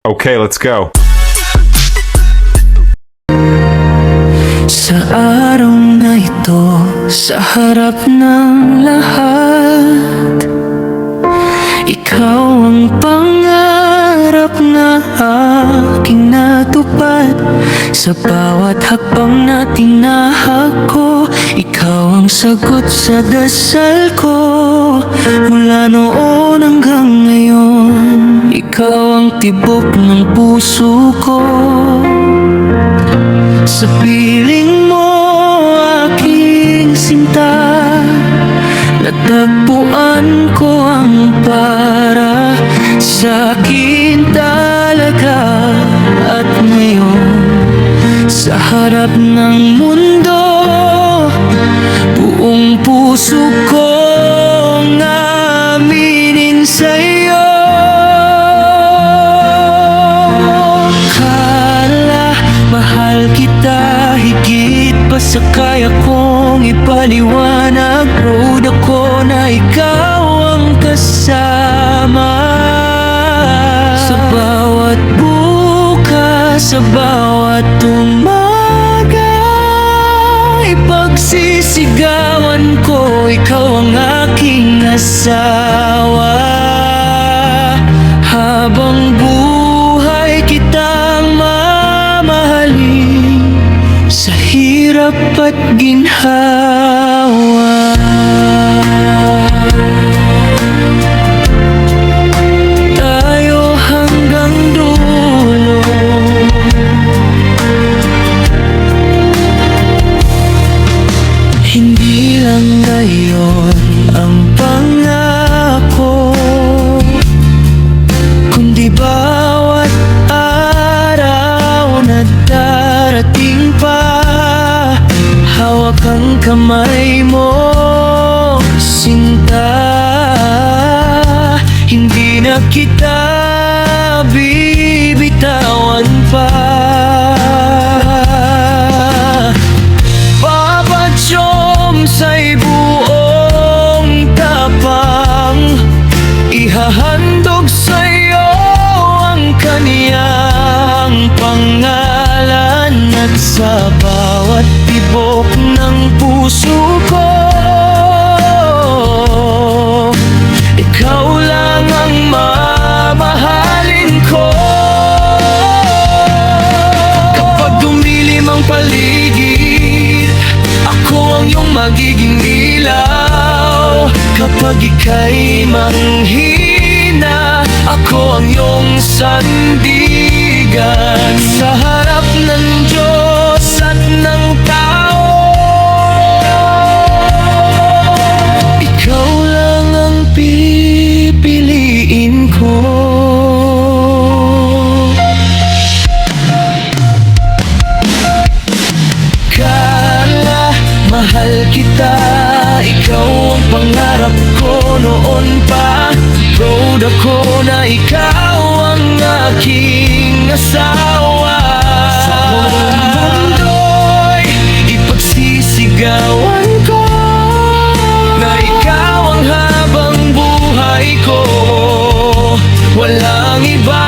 Okay, let's go. Sa araw na ito, sa harap ng lahat, ikaw ang pangarap na aking natupad. Sa bawat hakbang na tinahak, ikaw ang sagot sa dasal ko. Mula noon hanggang ngayon, ikaw ang tibok ng puso ko. Sa piling mo aking sinta, natagpuan ko ang para sa akin talaga. At ngayon, sa harap ng mundo, buong puso kong aminin sa'yo. Mahal kita higit pa sa kaya kong ipaliwanag. Proud ako na ikaw ang kasama. Sa bawat bukas, sa bawat umaga, ipagsisigawan ko, ikaw ang aking asawa. Habang buhay kitang sa hirap at ginhawa. Tayo hanggang dulo, hindi lang ngayon ang pangako, kundi bawat araw na darating pa. Hawak ang kamay mo, sinta, hindi na kita bibitawan pa. Papatsyom sa'y buong tapang, ihahandog sa'yo ang kaniyang pangalan. At sa bawat tibok ng puso ko, ikaw lang ang mamahalin ko. Kapag dumilim ang paligid, ako ang iyong magiging ilaw. Kapag ika'y manghina, ako ang iyong sandigan. Sa harap ng Diyos at ng tao, ikaw lang ang pipiliin ko. Carla, mahal kita, ikaw ang pangarap ko noon pa. Proud ako na ikaw ang aking asawa. Sa buong mundo'y ipagsisigawan ko na ikaw ang habang buhay ko. Walang iba